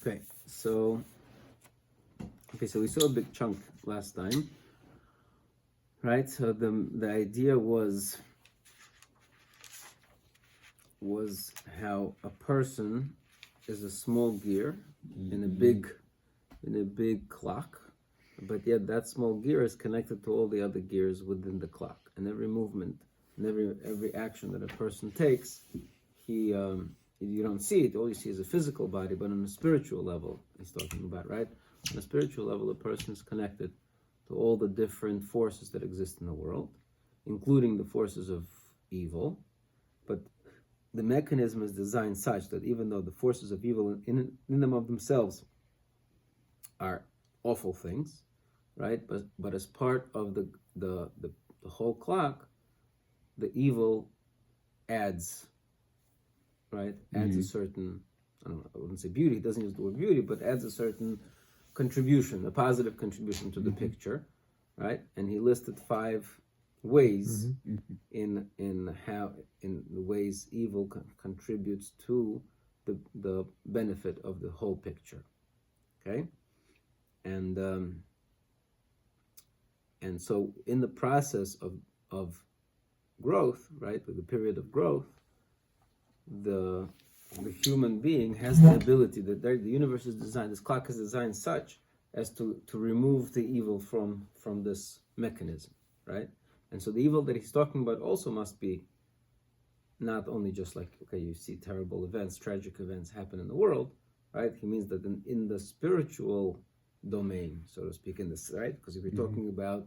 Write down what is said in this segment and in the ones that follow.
Okay, so we saw a big chunk last time, right? So the idea was how a person is a small gear in a big clock, but yet that small gear is connected to all the other gears within the clock, and every movement and every action that a person takes, you don't see it. All you see is a physical body, but on a spiritual level, he's talking about, right? On a spiritual level, a person is connected to all the different forces that exist in the world, including the forces of evil. But the mechanism is designed such that even though the forces of evil in them of themselves are awful things, right? But as part of the whole clock, the evil adds, right? Adds a certain, I wouldn't say beauty, it doesn't use the word beauty, but adds a certain contribution, a positive contribution to the picture, right? And he listed 5 ways in the ways evil contributes to the benefit of the whole picture. Okay? And so in the process of growth, right, with the period of growth, the human being has the ability that the universe is designed, this clock is designed such as to remove the evil from this mechanism, right? And so the evil that he's talking about also must be not only just like, okay, you see terrible events, tragic events happen in the world, right? He means that in the spiritual domain, so to speak, in this, right? Because if you're talking about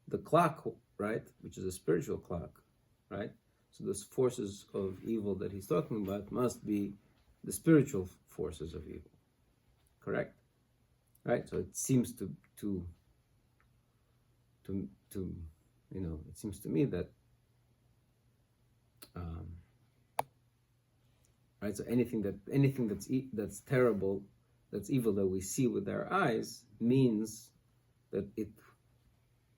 the clock, right, which is a spiritual clock, right? So those forces of evil that he's talking about must be the spiritual forces of evil, correct? Right? So it seems to it seems to me that right. So anything that's terrible, that's evil, that we see with our eyes, means that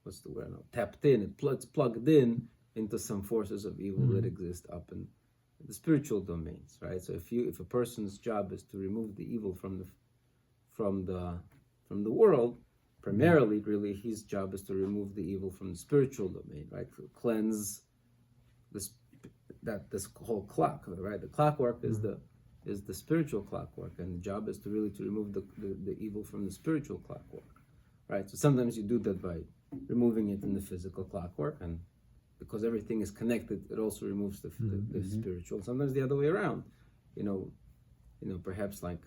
what's the word now? Tapped in. It's plugged in into some forces of evil that exist up in the spiritual domains, right? So if a person's job is to remove the evil from the world, primarily, really, his job is to remove the evil from the spiritual domain, right? To cleanse this whole clock, right? The clockwork is the spiritual clockwork, and the job is to remove the evil from the spiritual clockwork, right? So sometimes you do that by removing it in the physical clockwork, and because everything is connected, it also removes the spiritual. Sometimes the other way around, perhaps like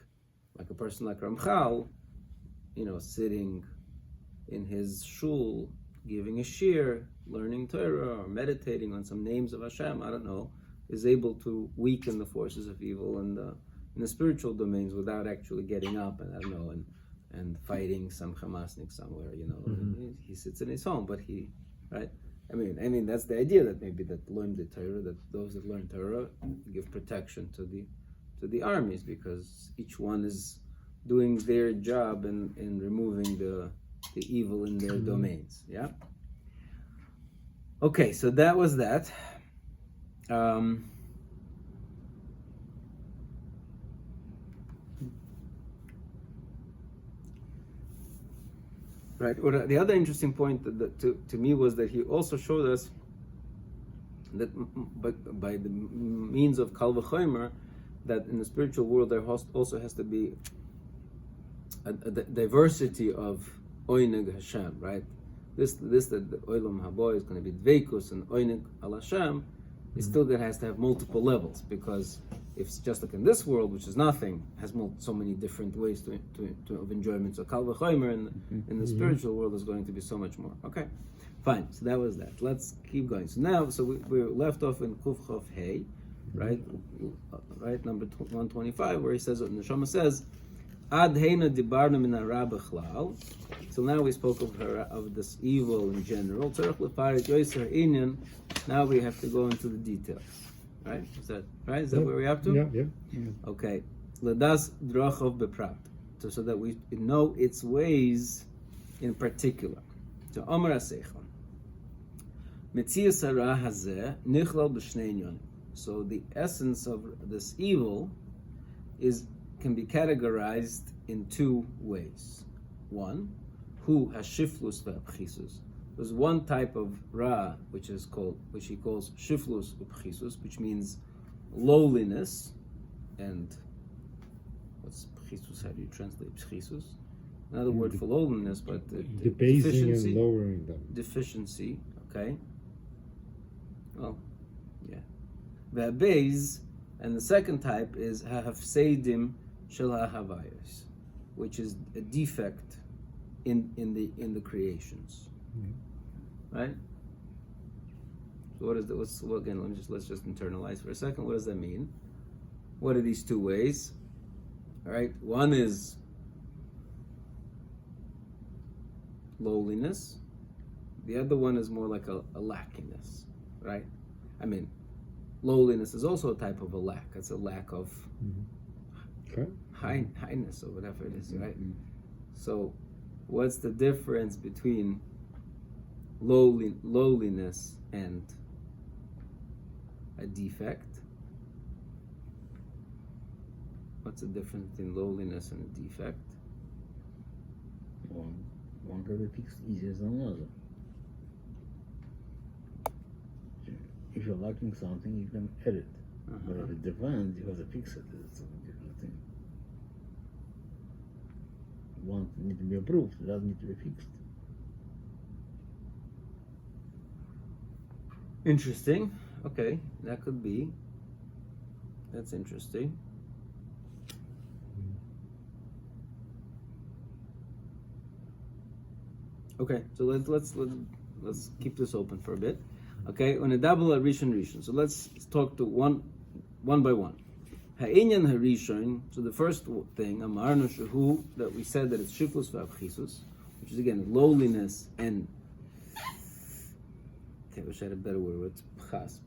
a person like Ramchal, sitting in his shul, giving a shir, learning Torah, or meditating on some names of Hashem, I don't know, is able to weaken the forces of evil in the spiritual domains without actually getting up and fighting some Hamasnik somewhere, He sits in his home, but right? I mean that's the idea, that maybe that learn the Torah, that those that learn Torah give protection to the armies, because each one is doing their job in removing the evil in their domains. Yeah. Okay, so that was that. Right. Or the other interesting point that to me was that he also showed us that by the means of Kal V'chomer, that in the spiritual world there also has to be a diversity of Oineg Hashem, right? This that the Olam Haba is going to be Dveikus and Oineg Al Hashem, it still has to have multiple levels, because if it's just like in this world, which is nothing, has so many different ways of enjoyment. So Kal V'chomer in the spiritual world is going to be so much more. Okay, fine. So that was that. Let's keep going. So now, we're left off in Kuf Chof Hey, right? Right, number 125, where he says, the Neshama says, Ad Heina Dibarna Min Hara B'chlal. So now we spoke of this evil in general. Tzarech Lefaret Yoser Inyan. Now we have to go into the details. Right? Is that right? Is that where we have to? Yeah. Okay. Ladas Drachov Beprat. So that we know its ways in particular. So Amar Aseichon. Metzias Hara Hazeh Nichlal B'Shnei Inyanim. So the essence of this evil is can be categorized in two ways. One, hu hashiflus ve'apchisus. There's one type of ra which he calls shiflus upchisus, which means lowliness, and what's pchisus? How do you translate pchisus? Another word for lowliness, but debasing and lowering them. Deficiency, okay. Well, yeah. Ve'abez, and the second type is ha'hafseidim shel ha'havayos, which is a defect in the creations, right? So what is that? Again, let's just internalize for a second. What does that mean? What are these two ways? All right, one is lowliness. The other one is more like a lackiness, right? I mean, lowliness is also a type of a lack. It's a lack of highness or whatever it is, right? So, what's the difference between lowliness and a defect? What's the difference between lowliness and a defect? One can be fixed easier than another. If you're lacking something, you can edit. But if it depends, you have to fix it. It's a different thing. One needs to be approved, it doesn't need to be fixed. Interesting. Okay, that could be. That's interesting. Okay, so let's keep this open for a bit. Okay, on a double rishon. So let's talk to one by one. Ha'inyan harishon. So the first thing, amarnu shehu, that we said that it's shiflus v'apchisus, which is again lowliness and. Okay, I wish I had a better word. It's pchas,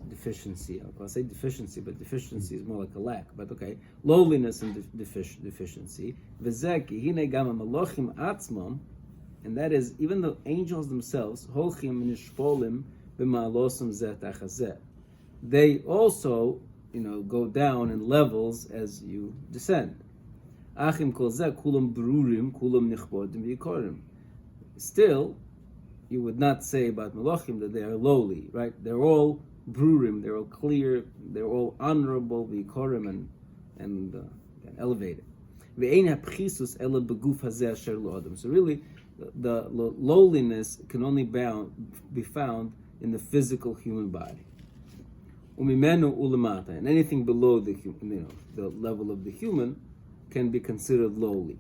deficiency. I'll say deficiency, but deficiency is more like a lack. But okay, lowliness and deficiency. V'zeki hine gam ha'malochim atzmam. And that is, even the angels themselves, they also, go down in levels as you descend. Still, you would not say about malachim that they are lowly, right? They're all brurim, they're all clear, they're all honorable, v'ikorim, and elevated. So really, the lowliness can only be found in the physical human body. And anything below the level of the human can be considered lowly.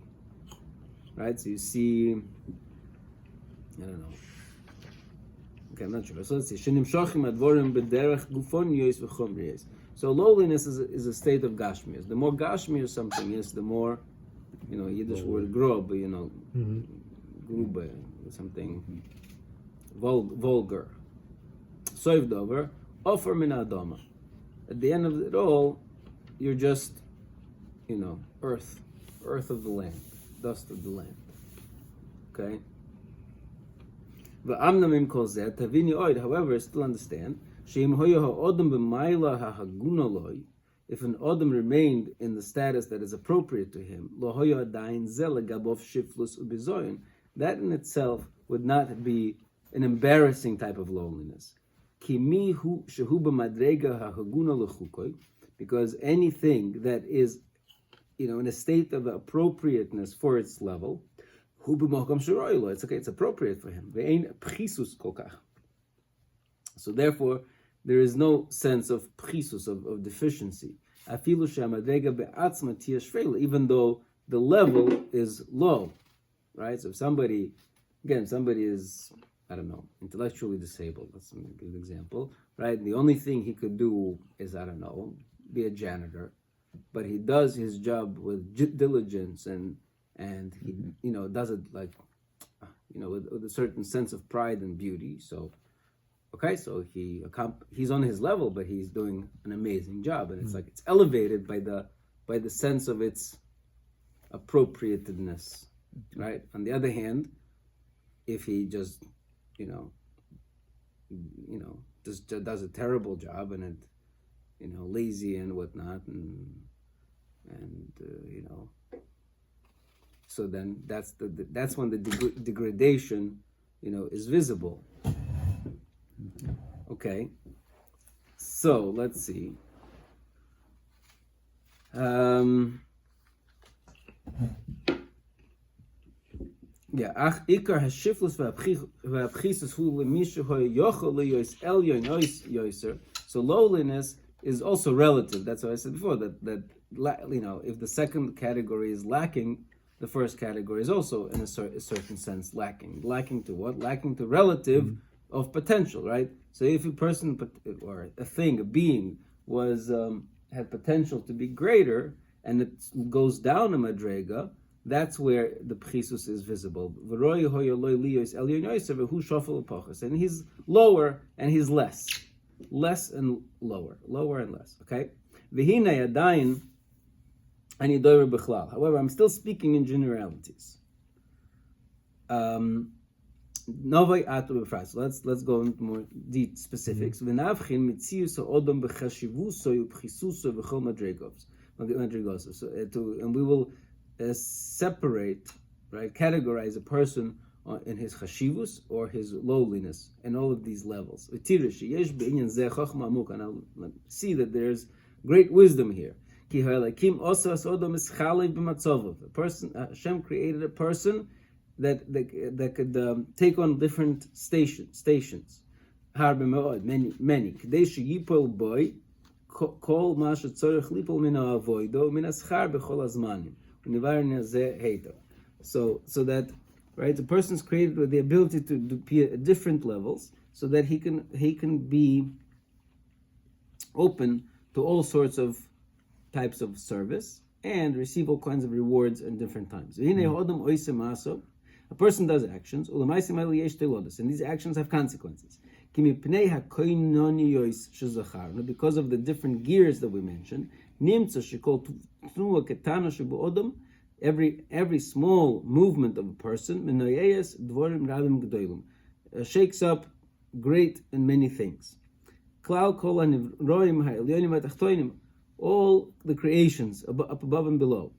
Right? So you see, I don't know. Okay, I'm not sure. So let's see. So lowliness is a state of gashmias. The more gashmias something is, the more, Yiddish word grob, grube, something vulgar. Soivdover, offer min adama. At the end of it all, you're just, earth of the land, dust of the land. Okay? However, still understand, if an Odom remained in the status that is appropriate to him, that in itself would not be an embarrassing type of loneliness. Because anything that is, in a state of appropriateness for its level, it's okay, it's appropriate for him. So therefore, there is no sense of pchisus, of deficiency. Even though the level is low, right? So if somebody is, I don't know, intellectually disabled, let's give an example, right? The only thing he could do is, I don't know, be a janitor, but he does his job with diligence and he, does it like, with a certain sense of pride and beauty. So, okay, so he's on his level, but he's doing an amazing job, and it's like it's elevated by the sense of its appropriatedness, right? On the other hand, if he just, just does a terrible job and it, lazy and whatnot, and and so then that's when the degradation, is visible. Okay, so let's see. Ach ikar hashiflus v'apchisus hu lemishu hoyochol leyois elyon yoiser. So lowliness is also relative. That's what I said before. That if the second category is lacking, the first category is also in a certain sense lacking. Lacking to what? Lacking to relative of potential, right? So if a person or a thing, a being, was had potential to be greater, and it goes down a madrega, that's where the pchisus is visible. And he's lower and he's less and lower and less. Okay. However, I'm still speaking in generalities. Let's go into more deep specifics. And we will separate, right, categorize a person in his chashivus or his lowliness in all of these levels. And I'll see that there's great wisdom here. A person, Hashem created a person that could take on different stations. Many. So that, right, the person's created with the ability to be at different levels, so that he can be open to all sorts of types of service and receive all kinds of rewards in different times. A person does actions, and these actions have consequences. Because of the different gears that we mentioned, every small movement of a person shakes up great and many things. All the creations up above and below,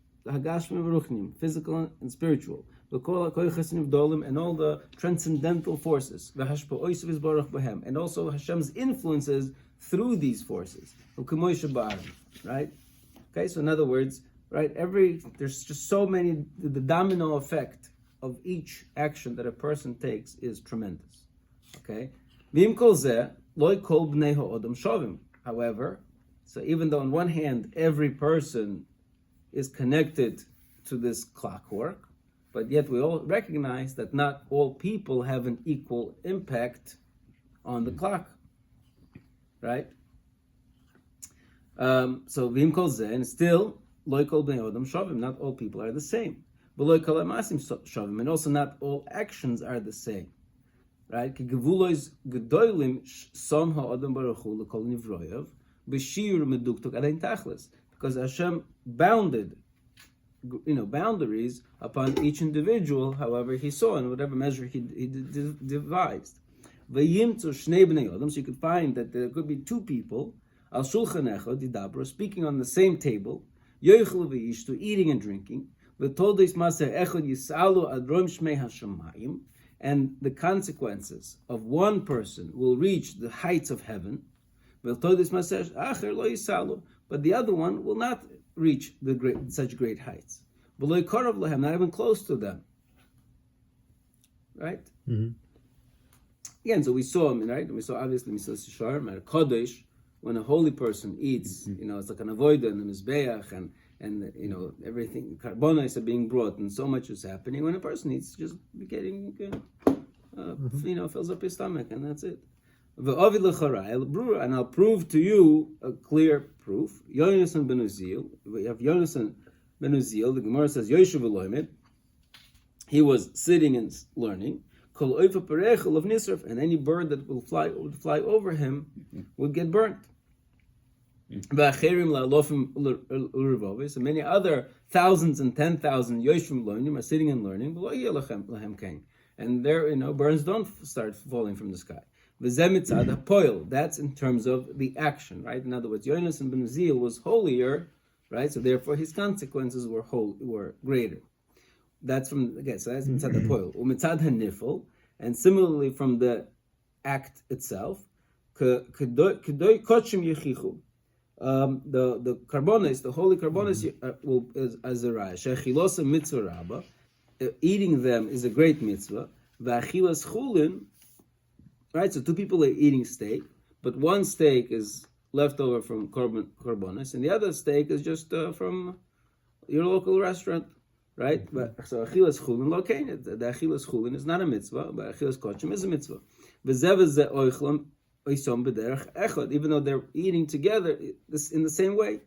physical and spiritual, and all the transcendental forces, and also Hashem's influences through these forces, right? Okay, so in other words, right, there's just so many, the domino effect of each action that a person takes is tremendous. Okay? However, so even though on one hand every person is connected to this clockwork, but yet we all recognize that not all people have an equal impact on the clock, right? So v'im kol zeh, and still lo kol bnei odom shavim, not all people are the same. But lo kol ha'masim shavim, and also not all actions are the same, right? Ki gevulos gedolim som ha'odom baruch hu l'kol nivroyav b'shir meduktuk adayin tachlis, because Hashem bounded, boundaries upon each individual, however he saw, in whatever measure he devised. V'yimtzu shnei bnei odom, so you could find that there could be two people al shulchan echad didabro, speaking on the same table, yoichlu v'yishtu, eating and drinking, v'toldeis maser echad yisalu ad rom shmei hashamayim, and the consequences of one person will reach the heights of heaven, v'toldeis maser acher lo yisalu, but the other one will not reach such great heights. V'lo yikarav lahem, not even close to them. Right? Mm-hmm. Again, so we saw him, right? We saw obviously Misas Yisharim at Kodesh, when a holy person eats, it's like an avoida and a mizbeach, and everything, carbonos are being brought, and so much is happening. When a person eats, just getting, fills up his stomach, and that's it. And I'll prove to you a clear proof. Yonasan ben Uzziel, we have Yonasan ben Uzziel, the Gemara says, Yoshev Eloimed, he was sitting and learning, and any bird that would fly over him would get burnt. So many other thousands and 10,000 Yoshim Loinim are sitting and learning, and there, burns don't start falling from the sky. That's in terms of the action, right? In other words, Yonasan ben Uzziel was holier right? So therefore his consequences were greater. That's from, again, so that's mitzad hapoil. U'mitzad hanifel, and similarly from the act itself, kedoi kochim yechichu. The carbonis, the holy carbonis, will is as a raya. Shechilosa mitzvah rabba, eating them is a great mitzvah. V'achilas chulin, right? So two people are eating steak, but one steak is left over from carbonis, and the other steak is just from your local restaurant, right? But so achilas chulin located. The achilas chulin is not a mitzvah, but achilas kochim is a mitzvah. V'zev oichlam. Even though they're eating together in the same way.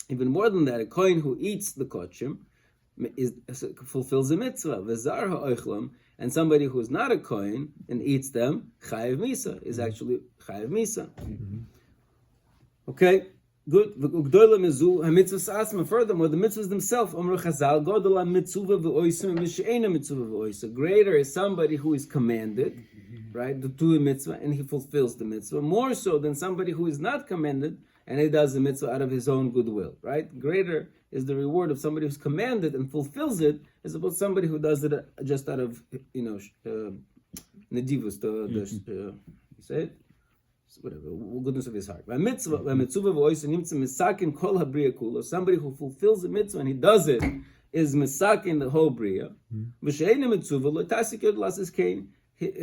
Even more than that, a kohen who eats the kochim fulfills the mitzvah. And somebody who is not a kohen and eats them, chayav misa, is actually chayav misa. Okay? Good. Furthermore, the mitzvahs themselves, greater is somebody who is commanded, right, to do a mitzvah, and he fulfills the mitzvah, more so than somebody who is not commanded, and he does the mitzvah out of his own goodwill, right? Greater is the reward of somebody who's commanded and fulfills it, as opposed to somebody who does it just out of, nedivus, you say it? Whatever, goodness of his heart. Somebody who fulfills the mitzvah and he does it is misakin the whole bria.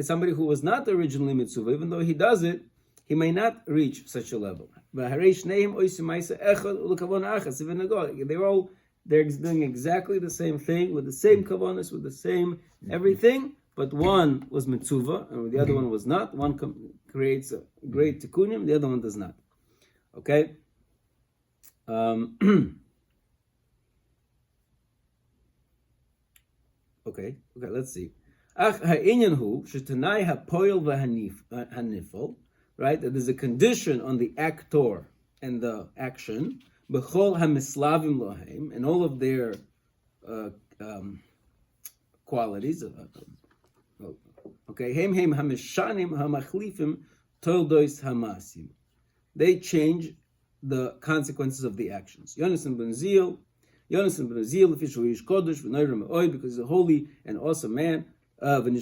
Somebody who was not originally mitzvah, even though he does it, he may not reach such a level. They're doing exactly the same thing with the same kavanas, with the same everything. But one was mitzvah and the other one was not. One creates a great tikkunim, the other one does not. Okay? Okay, let's see. Right? That there's a condition on the actor and the action, and all of their qualities. Okay, they change the consequences of the actions. Because he's a holy and awesome man. And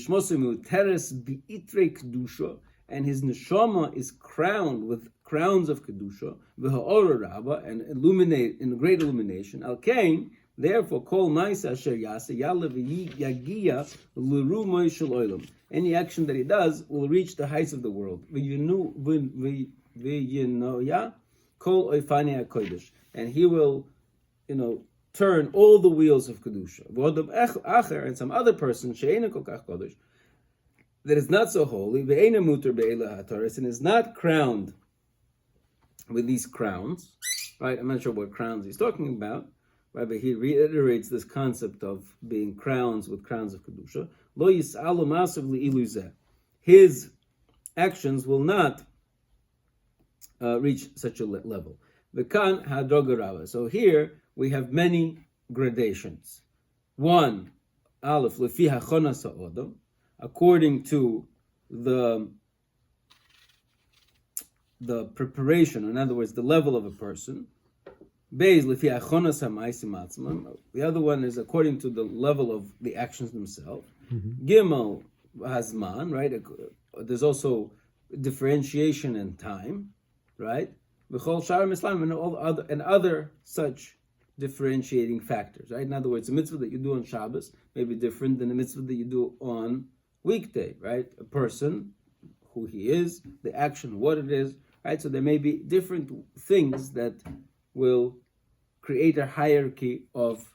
his neshama is crowned with crowns of kedusha, and illuminate in great illumination. Al kain, therefore, kol ma'isa asher yasa yalav yagia l'ru moishel olam. Any action that he does will reach the heights of the world. V'yinoya kol oifani hakodesh, and he will, turn all the wheels of kedusha. V'odam acher, and some other person she'ena kol kach kodesh, that is not so holy, ve'ena muter be'ela hataris, and is not crowned with these crowns. Right? I'm not sure what crowns he's talking about. Right, but he reiterates this concept of being crowns with crowns of kedusha. Lo yis'alu masav li'iluzeh. His actions will not reach such a level. V'kan ha'droga rava. So here we have many gradations. One, aleph lefi hachonas ha'odam, according to the preparation, in other words, the level of a person. The other one is according to the level of the actions themselves. Gimel hazman, right? There's also differentiation in time, right? And other such differentiating factors, right? In other words, a mitzvah that you do on Shabbos may be different than a mitzvah that you do on weekday, right? A person, who he is, the action, what it is, right? So there may be different things that will create a hierarchy of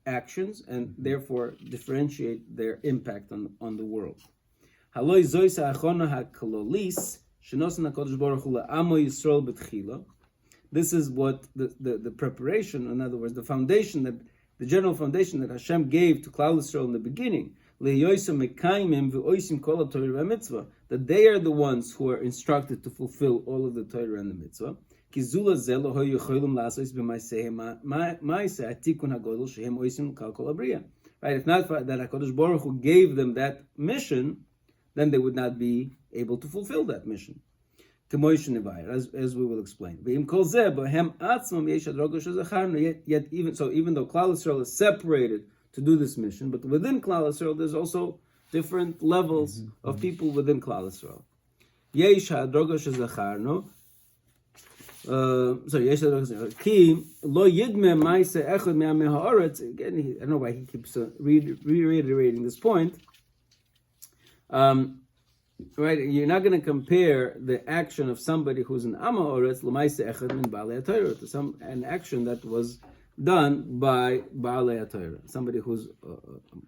actions and therefore differentiate their impact on the world. This is what the preparation, in other words, the general foundation that Hashem gave to Klal Yisrael in the beginning, that they are the ones who are instructed to fulfill all of the Torah and the mitzvah. Right? If not for that HaKadosh Baruch Hu gave them that mission, then they would not be able to fulfill that mission. as we will explain. Yet even though Klal Yisrael is separated to do this mission, but within Klal Yisrael there's also different levels of people within Klal Yisrael. Yesh ha'adroga shezacharnu. Yesh ha'adroga ki lo yidme ma'aseh echad me'amei ha'aretz. Again, I don't know why he keeps reiterating this point. Right, you're not going to compare the action of somebody who's an Amma Oretz l'maaseh echad min Baalei HaTorah to an action that was done by Baalei HaTorah, somebody who's a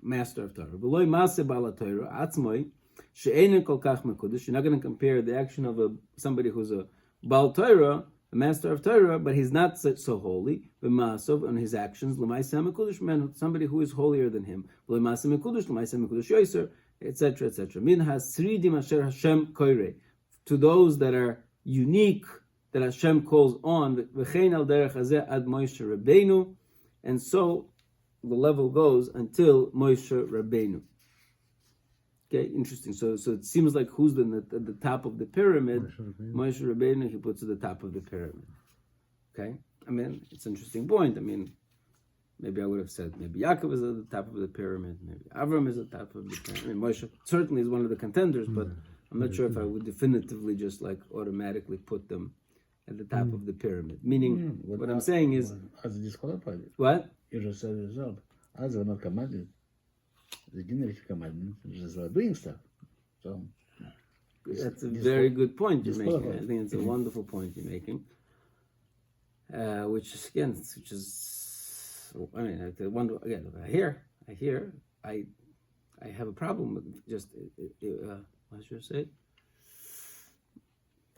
master of Torah. V'loi maaseh Baal HaTorah atzmoi she'einen kol kach mekudesh. You're not going to compare the action of somebody who's a Baal Torah, a master of Torah, but he's not so holy. V'maasov on his actions l'maaseh mekudesh man, somebody who is holier than him. V'loi maaseh mekudesh l'maaseh mekudesh yoser, etc., etc. Min hasridim asher Hashem koire, to those that are unique, that Hashem calls on. V'chein al derech hazeh ad Moshe Rabbeinu, and so the level goes until Moshe Rabbeinu. Okay, interesting. So it seems like who's at the top of the pyramid? Moshe Rabbeinu. He puts at the top of the pyramid. Okay, I mean it's an interesting point. I mean, maybe I would have said maybe Yaakov is at the top of the pyramid, maybe Avram is at the top of the pyramid. I mean, Moshe certainly is one of the contenders, but I'm not sure if I would definitively just like automatically put them at the top of the pyramid. Meaning, what I'm saying is, as disqualified. What? You just said it yourself. As they're not commanded, they didn't reach commandment. They're just doing stuff. So that's a very good point you're making. I think it's a wonderful point you're making. Which is I mean, I wonder again. I have a problem with just. What should I say?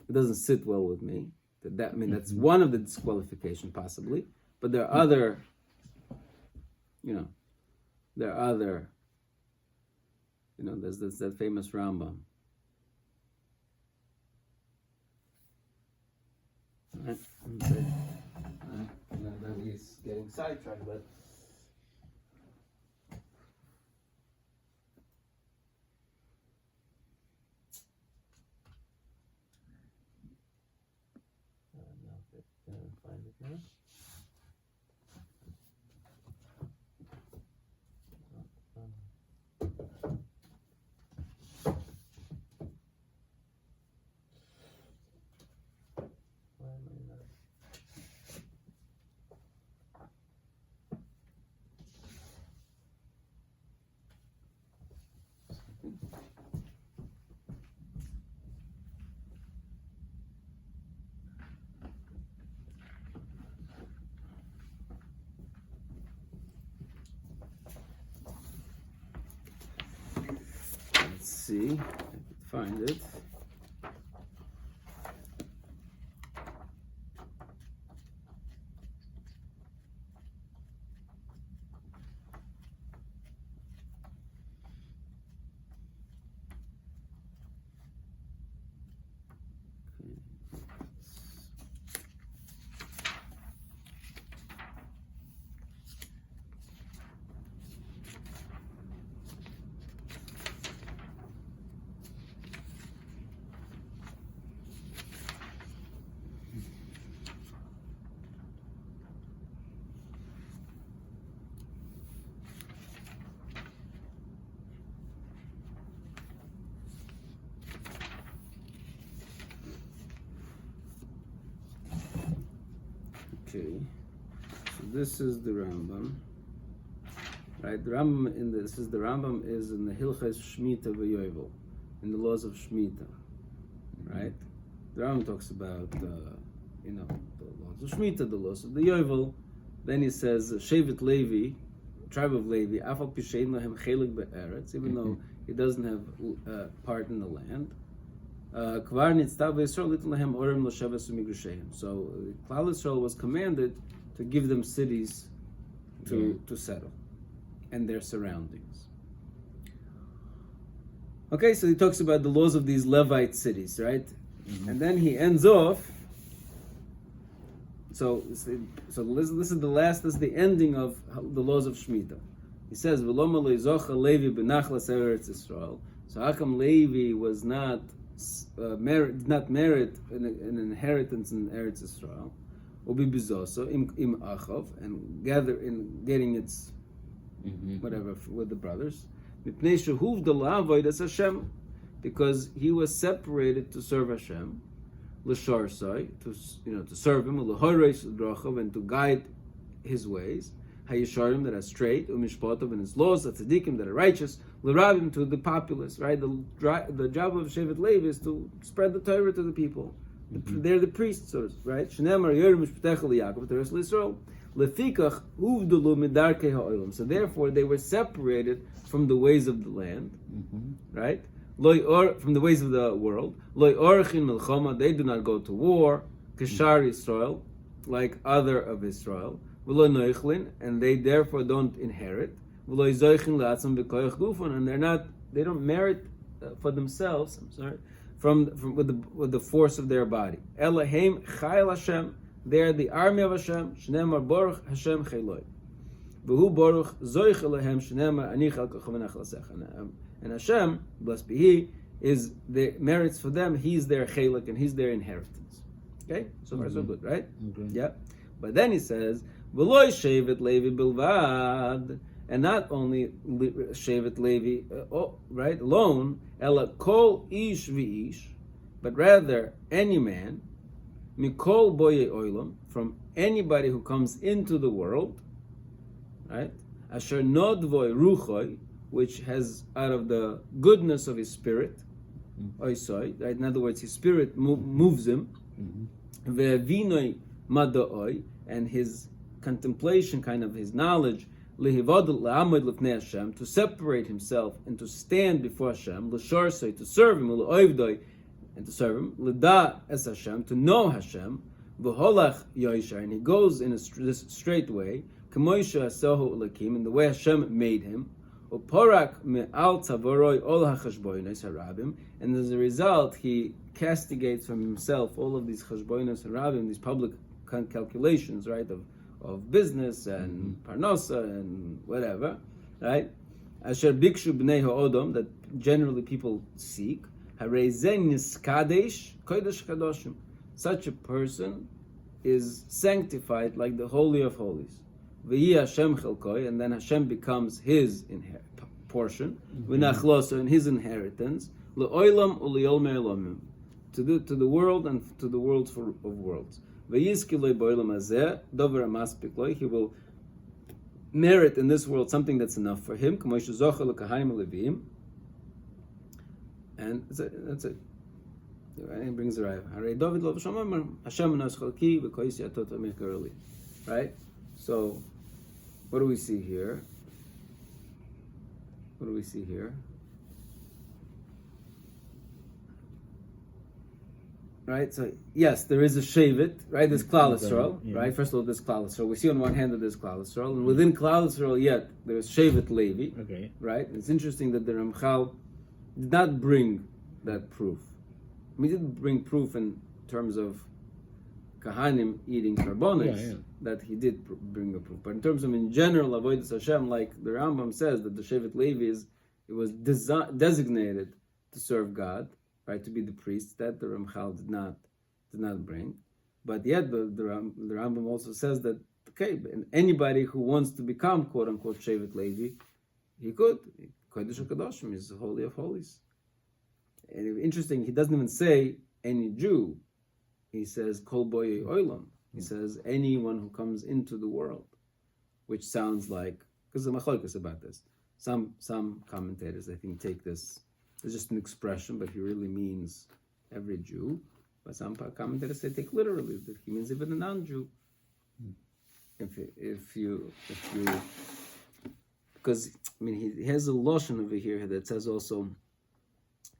It doesn't sit well with me. I mean, that's one of the disqualification possibly, but there are other. There's that famous Rambam. Right. He's getting sidetracked, but find it now. See, I can find it. Okay, so this is the Rambam, right? The Rambam this is the Rambam is in the Hilchos Shmita v'Yovel, in the laws of Shmita, right? The Rambam talks about the laws of Shmita, the laws of the Yovel. Then he says Shevet Levi, tribe of Levi, Afal Pishein Lahem Chelik Be'eretz, even though he doesn't have part in the land. So Klal Yisrael was commanded to give them cities to settle and their surroundings. Okay, so he talks about the laws of these Levite cities, right? And then he ends off. So this is the ending of the laws of Shemitah. He says, "V'loma lo yizocha Levi b'nachlas eretz Yisrael." So how come Levi was not did not merit an inheritance in Eretz Israel, ubi bizoso im achav, and getting its whatever with the brothers, mipnei shehuv de la'avodas Hashem, because he was separated to serve Hashem, l'sharsai, to serve him, l'horeis l'drachav, and to guide his ways, hayisharim, that are straight, umishpatav, and his laws, tzadikim, that are righteous, l'rabim, to the populace, right? The job of Shevet Levi is to spread the Torah to the people. They're the priests, right? Shneimar yerim mishpatecha liYaakov, teres l'Yisrael, lefikach uvdulu midarkei ha'olam. So therefore, they were separated from the ways of the land, right? From the ways of the world. Loy orchin milchama, they do not go to war. Kishar Yisrael, like other of Israel. V'lo noichlin, and they therefore don't inherit. V'lo zoichin la'atzam b'koyach gufon, and they don't merit for themselves. With the force of their body. Elohim chayil Hashem, they are the army of Hashem. Shneimar baruch Hashem chayloi. V'hu baruch zoich Elohem shneimar ani chalkacha v'nachlasech. And Hashem, blessed be He, is the merits for them. He's their chaylik and He's their inheritance. Okay, so far so good, right? Okay. Yeah, but then he says, "V'loy shevet Levi bilvad," and not only shevet Levi, right, alone, ela kol ish v'ish, but rather any man, mikol boye oilam, from anybody who comes into the world, right? Asher nodvoy ruchoy, which has out of the goodness of his spirit, oisoi, right? In other words, his spirit moves him, ve'vinoi madaoi, and his contemplation, kind of his knowledge, lehivod la'amod lefnei Hashem, to separate himself and to stand before Hashem, l'shorsoi, to serve him, l'oivdoi, and to serve him, l'da es Hashem, to know Hashem, v'holach yoishar, and he goes in this straight way, k'moisha asohu ulakim, in the way Hashem made him, uporak me'al tzavoroi ol ha'chashboinos harabim, and as a result, he castigates from himself all of these chashboinos harabim, these public calculations, right, of business and parnosa and whatever, right? Asher bikshu b'nei ha'odom, that generally people seek. Harei ze niskadesh kodesh kadoshim. Such a person is sanctified like the Holy of Holies. V'yi Hashem chelkoi, and then Hashem becomes his portion. V'nachloso, and his inheritance. L'oilam u'liol me'olomim, to the world and to the worlds of worlds. V'yizki boilam hazeh dover amaspik loi, he will merit in this world something that's enough for him. K'moishu zocha l'kahanim leviim, and that's it. And he brings the raya. Harei David lo v'shamar Hashem nos chalki v'kois yatot amich early. Right. So, what do we see here? What do we see here? Right, so yes, there is a shevet, right? There's Klal Yisrael, right? First of all, there's Klal Yisrael. We see on one hand that there's Klal Yisrael, and within Klal Yisrael, yet there's shevet Levi, okay, right? It's interesting that the Ramchal did not bring that proof. I mean, he didn't bring proof in terms of Kahanim eating karbonis, that he did bring a proof. But in terms of in general avodas Hashem, like the Rambam says that the shevet Levi it was designated to serve God, right, to be the priest, that the Ramchal did not bring. But yet the Rambam also says that, okay, anybody who wants to become quote unquote Shevet Levi, he could. Kodesh HaKadoshim is the Holy of Holies. And interesting, he doesn't even say any Jew. He says Kol Boyei Olam. He says anyone who comes into the world, which sounds like, because the machlokes about this. Some commentators, I think, take this as just an expression, but he really means every Jew. But some commentators say take literally that he means even a non-Jew. If you, because I mean he has a loshon over here that says also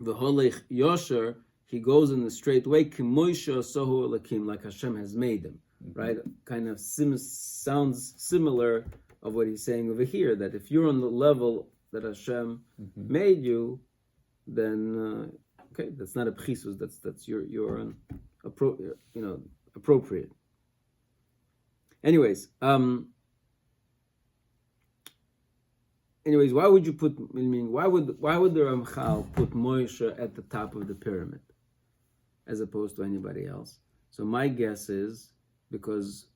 v'holech yosher, he goes in the straight way, k'moisha sohu elakim, like Hashem has made him, right? Kind of sounds similar of what he's saying over here, that if you're on the level that Hashem made you, then okay, that's not a pchisus, that's you're on appropriate. Anyways, why would you put? Meaning, why would the Ramchal put Moshe at the top of the pyramid? as opposed to anybody else. So my guess is because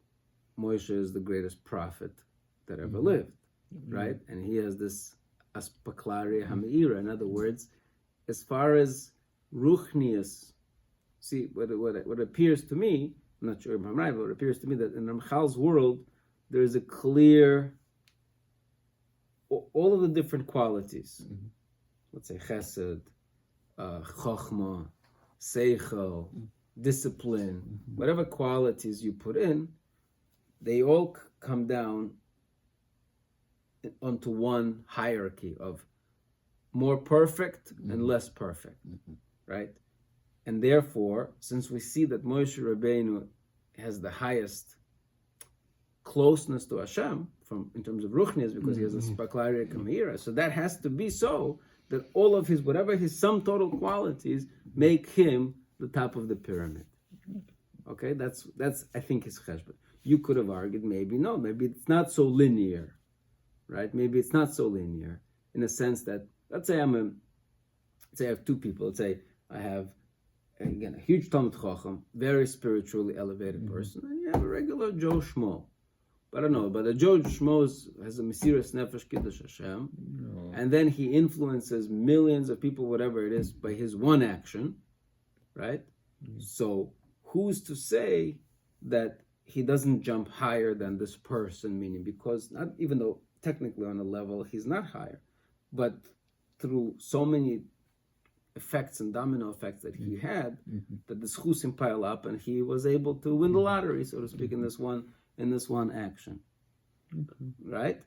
Moshe is the greatest prophet that ever lived, right? And he has this aspaklari ha'meira. In other words, as far as ruchnius, see what appears to me, I'm not sure if I'm right, but it appears to me that in Ramchal's world there is a clear, all of the different qualities. Let's say chesed, chochma, seichel, discipline, whatever qualities you put in, they all come down onto one hierarchy of more perfect and less perfect, right? And therefore, since we see that Moshe Rabbeinu has the highest closeness to Hashem in terms of ruchnias, because he has a spaklari kamira, so that has to be so that all of his, whatever his sum total qualities, make him the top of the pyramid. Okay, that's I think his cheshbon. You could have argued maybe it's not so linear, right? Maybe it's not so linear in a sense that, let's say I have two people. Let's say I have, again, a huge Talmud Chacham, very spiritually elevated person, and you have a regular Joe Schmo. But I don't know, but the Joe Schmo has a Mesiras Nefesh Kiddush Hashem, and then he influences millions of people, whatever it is, by his one action, right? So who's to say that he doesn't jump higher than this person, meaning because, not even though technically on a level he's not higher, but through so many effects and domino effects that he had, that the schusim pile up and he was able to win the lottery, so to speak, in this one action. Right?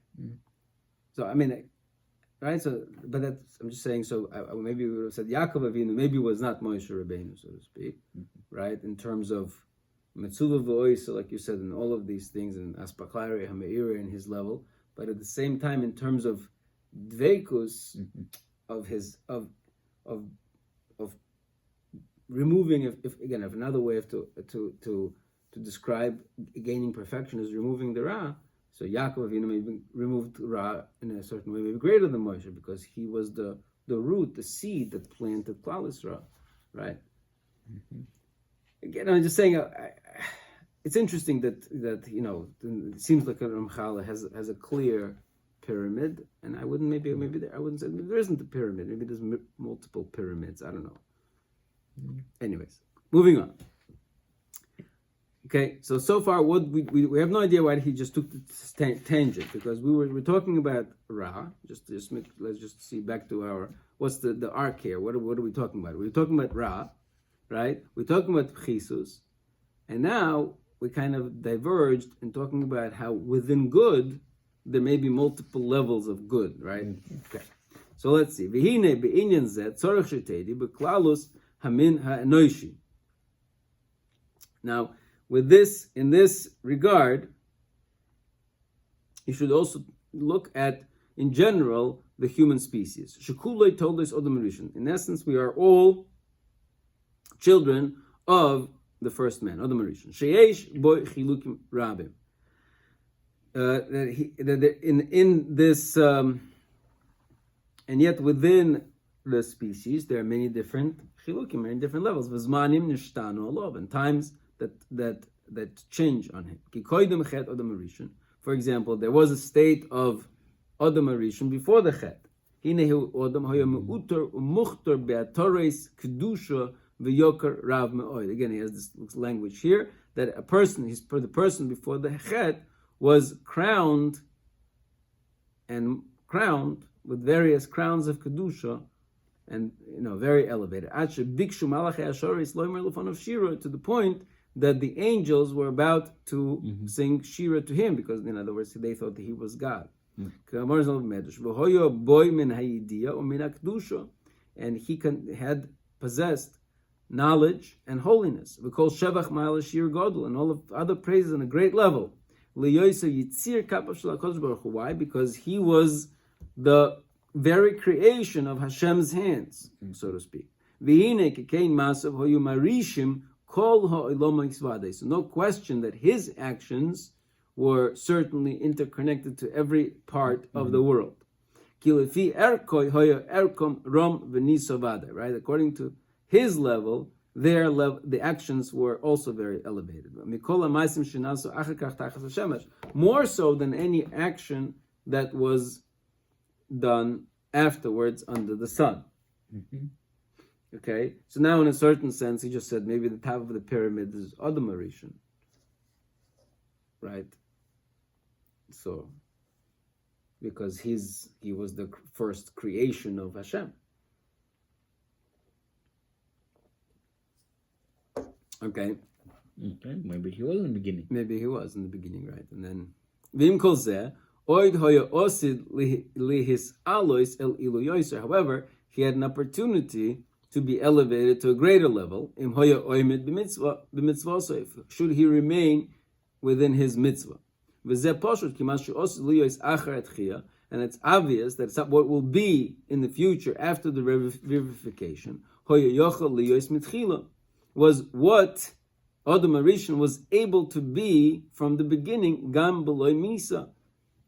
So I mean, right? So, but that's, I'm just saying. So maybe we would have said Yaakov Avinu maybe was not Moshe Rabbeinu, so to speak, right? In terms of Metzuva v'oisa, like you said, and all of these things, and Aspaklari Hameira in his level, but at the same time, in terms of Dveikus, of his of removing, if another way of to describe gaining perfection is removing the Ra. So Yaakov Avinu maybe removed Ra in a certain way, maybe greater than Moshe, because he was the root, the seed that planted Klal Yisrael, right? Again, I'm just saying, it's interesting that it seems like a Ramchal has a clear pyramid, and I wouldn't say there isn't a pyramid. Maybe there's multiple pyramids. I don't know. Anyways, moving on. Okay, so far what we have no idea why he just took this tangent, because we're talking about Ra. Let's just see back to what's the arc here. What are we talking about? We're talking about Ra, right? We're talking about Chisus, and now we kind of diverged in talking about how within good there may be multiple levels of good, right? Okay. So let's see. V'hine be'inyan zeh tzorech shetedi b'klalus hamin ha'enoishi. Now, with this, in this regard, you should also look at, in general, the human species. Shekuloi told us Odom Rishon. In essence, we are all children of the first man, Odom Rishon. Sheyesh boy chilukim rabim. In this, and yet within the species, there are many different chilukim, many different levels. V'zmanim nishtanu olav, and times that change on him. Ki koydem chet Odom Rishon. For example, there was a state of Odom Rishon before the chet. Hinehu Odom hoya meuter umuchter be'atores kedusha v'yoker rav me'oid. Again, he has this language here that the person before the chet was crowned with various crowns of kedusha, and very elevated. To the point that the angels were about to sing Shira to him, because in other words they thought that he was God. And he had possessed knowledge and holiness. We call Shevach Ma'al Shir Godel, and all of other praises on a great level. Why? Because he was the very creation of Hashem's hands, so to speak. So no question that his actions were certainly interconnected to every part of the world. Right? According to his level, the actions were also very elevated. More so than any action that was done afterwards under the sun. Okay, so now in a certain sense, he just said maybe the top of the pyramid is Adam Rishon, right? So, because he was the first creation of Hashem. Okay, maybe he was in the beginning. Maybe he was in the beginning, right? And then Vim kol zeh oid hoya osid lihis alois el ilu yoser. However, he had an opportunity to be elevated to a greater level. Im hoya oimid b'mitzvah, should he remain within his mitzvah. V'zeh poshut kimashu osid liyos achar etchia, and it's obvious that what will be in the future after the revivification. Hoya yochel liyos mitchila, was what Adam Rishon was able to be from the beginning, gam b'loy misa,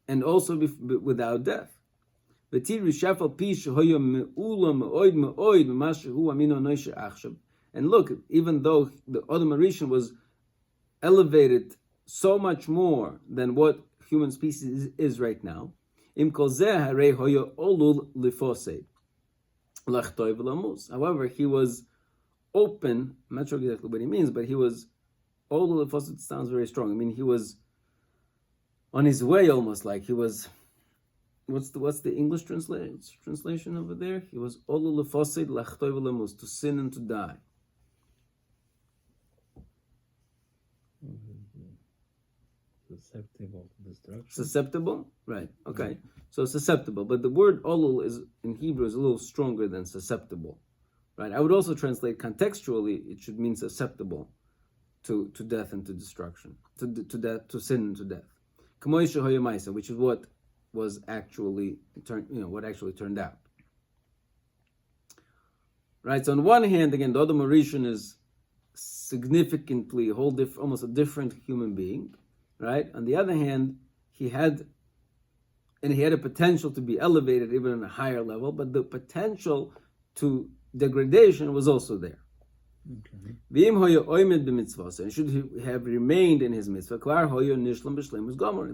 and also without death. And look, even though the Adam Rishon was elevated so much more than what human species is right now, however, he was open. I'm not sure exactly what he means, but he was olul lefoset. Sounds very strong. I mean, he was on his way, almost like he was. What's the English translation over there? He was olul lefoset lachtoy v'lemus, to sin and to die. Susceptible to destruction. Susceptible, right? Okay, so susceptible, but the word olul is in Hebrew is a little stronger than susceptible. Right. I would also translate contextually. It should mean susceptible to death and to destruction, to death, to sin and to death. Which is what was actually what actually turned out. Right. So on one hand, again, the Adam Rishon is significantly almost a different human being. Right. On the other hand, he had a potential to be elevated even on a higher level, but the potential to degradation was also there. Okay. And should he have remained in his mitzvah,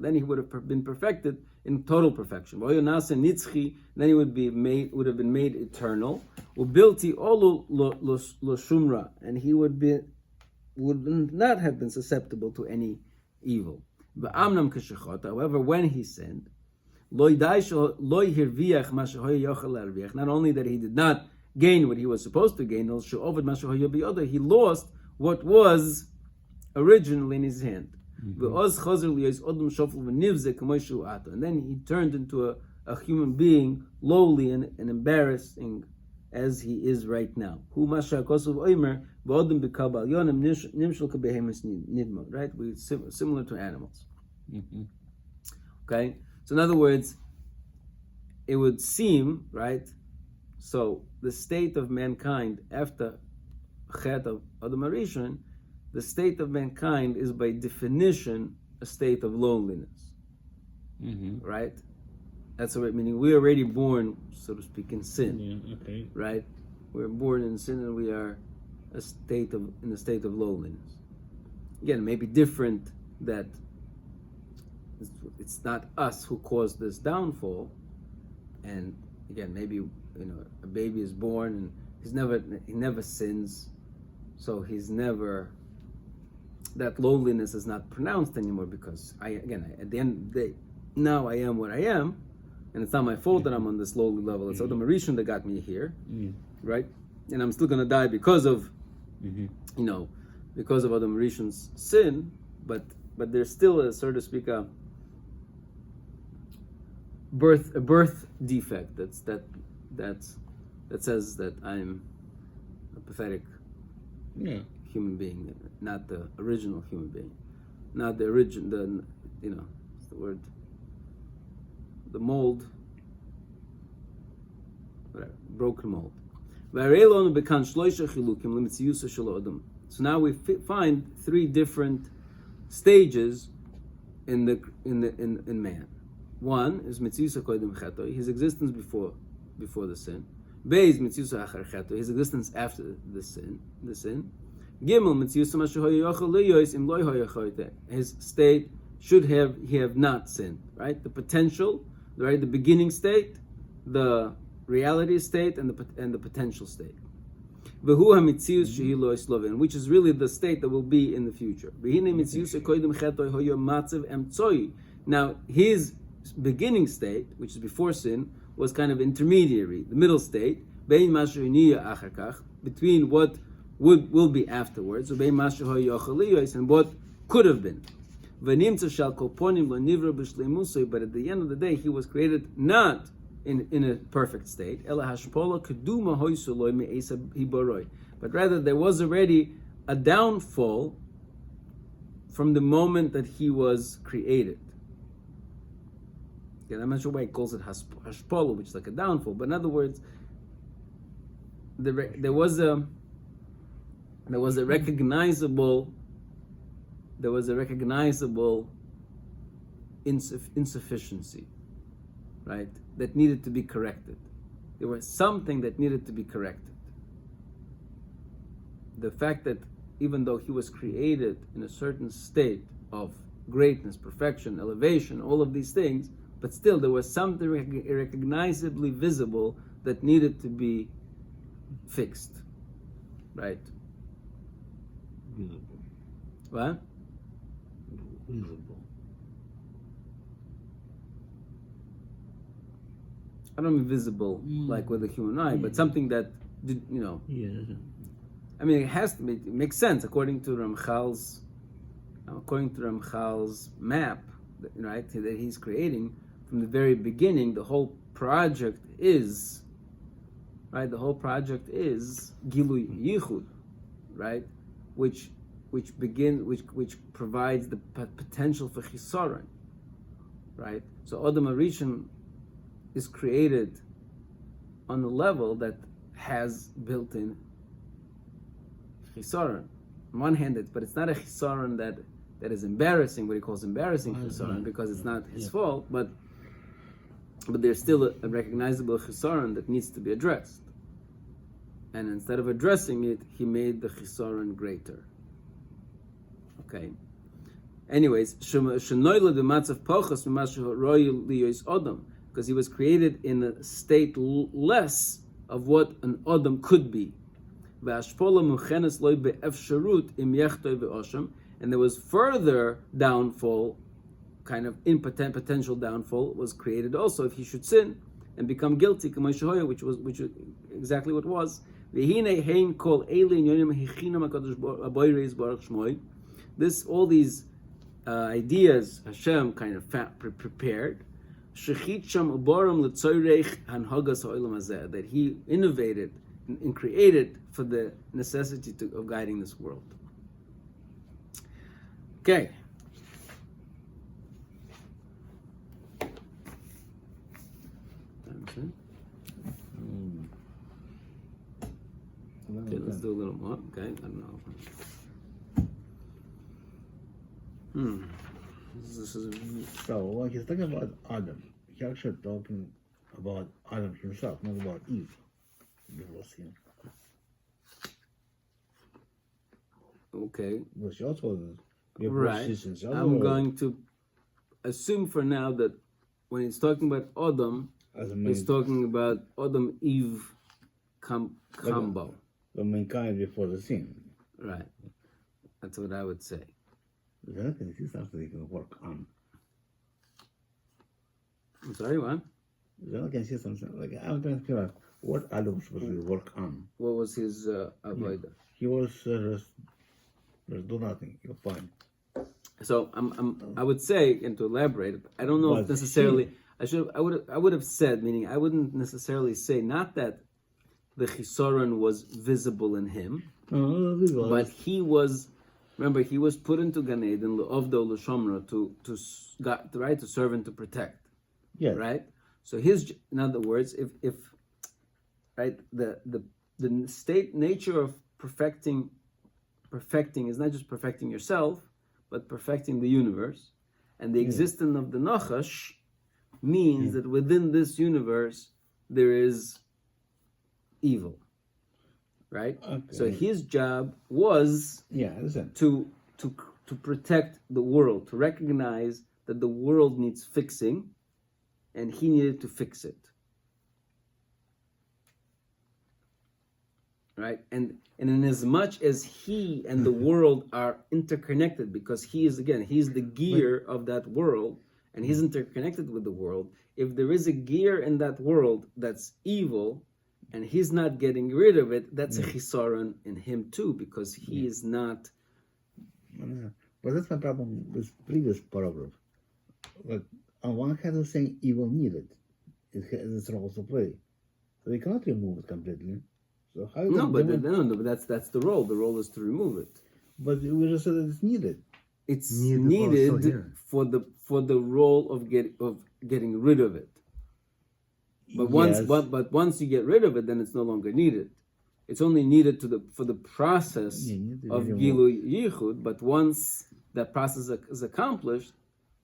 then he would have been perfected in total perfection. Then he would have been made eternal. And he would not have been susceptible to any evil. However, when he sinned, not only that he did not gain what he was supposed to gain, he lost what was originally in his hand. And then he turned into a human being, lowly and embarrassing as he is right now. Right? Similar to animals. Okay? So in other words, it would seem, right? So the state of mankind after Chet of Adam Rishon, the state of mankind is by definition a state of loneliness. Right? That's what meaning we're already born, so to speak, in sin. Yeah, okay. Right? We're born in sin and we are in a state of loneliness. Again, it may be different that it's not us who caused this downfall, and again, maybe a baby is born and he never sins, so that loneliness is not pronounced anymore, because at the end of the day, now I am what I am, and it's not my fault that I'm on this lowly level. It's Adam Rishon that got me here, right? And I'm still gonna die because of because of Adam Rishon's sin, but there's still a, so to speak, a birth defect that says that I'm a pathetic human being, not the original human being, not the what's the word? The mold, whatever, broken mold. So now we find three different stages in man. One is Metzius HaKodim Cheto, his existence before the sin. Beis mitzius achar cheto, his existence after the sin. Gimel mitzius mashu hoyochel leyois im loy hoyochoite. His state should he have not sinned, right? The potential, right? The beginning state, the reality state, and the potential state. V'hu hamitzius shehi lo isloven, which is really the state that will be in the future. V'hine mitzius koydem cheto hoyo matzav emtzoi. Now his beginning state, which is before sin, was kind of intermediary, the middle state, bein mashu niya achar kach, between what will be afterwards, or bein mashu hoyochel leyois, and what could have been. But at the end of the day, he was created not in a perfect state. But rather, there was already a downfall from the moment that he was created. Okay, I'm not sure why he calls it hashpola, which is like a downfall. But in other words, there was a recognizable insufficiency, right? That needed to be corrected. There was something that needed to be corrected. The fact that even though he was created in a certain state of greatness, perfection, elevation, all of these things, but still there was something recognizably visible that needed to be fixed, right? Visible. What? Visible. I don't mean visible like with the human eye, but something that did, Yeah. I mean, it makes sense according to Ramchal's map, right? That he's creating from the very beginning. The whole project is, right? The whole project is Gilui Yichud, right? Which provides the potential for chisaron, right? So Adam Arishon is created on the level that has built-in chisaron. On one hand, it's not a chisaron that is embarrassing, what he calls embarrassing chisaron, because it's not his fault, but there's still a recognizable chisaron that needs to be addressed. And instead of addressing it, he made the chisaron greater. Okay. Anyways, because he was created in a state less of what an Adam could be. And there was further downfall, kind of potential downfall, was created also if he should sin and become guilty, which was exactly what was. All these ideas Hashem kind of prepared, that he innovated and created for the necessity of guiding this world. Okay. Okay, let's do a little more. Okay, I don't know. This is So when he's talking about Adam, he's actually talking about Adam himself, not about Eve before sin. okay. But she also Right. I'm going to assume for now that when he's talking about Adam, he's talking about Adam Eve combo. The mankind before the sin. Right. That's what I would say. That is something he can work on. I'm sorry, what? Then I can see something like I'm trying to figure out what Adam was supposed to work on. What was his avodah? He was just do nothing. You're fine. So I would say, and to elaborate, I don't know if necessarily I would have said, meaning I wouldn't necessarily say not that the chisaron was visible in him, but he was. Remember, he was put into Gan Eden l'ovdo l'shomra to serve and to protect. Yeah. Right. So in other words, if right, the state nature of perfecting is not just perfecting yourself, but perfecting the universe, and the existence of the Nachash means that within this universe there is evil, right? Okay. So his job was listen. to protect the world, to recognize that the world needs fixing, and he needed to fix it. Right? And in as much as he and the world are interconnected, because he's the gear of that world, and he's interconnected with the world. If there is a gear in that world that's evil, and he's not getting rid of it, that's a chisaron in him too, because he is not. But that's my problem with previous paragraph. Like, on one hand, it's saying evil needed. It has its role to play. So you cannot remove it completely. So how But that's the role. The role is to remove it. But we just said that it's needed. It's Needed also needed here. for the role of getting rid of it. But once you get rid of it, then it's no longer needed. It's only needed for the process of Gilu Yichud. But once that process is accomplished,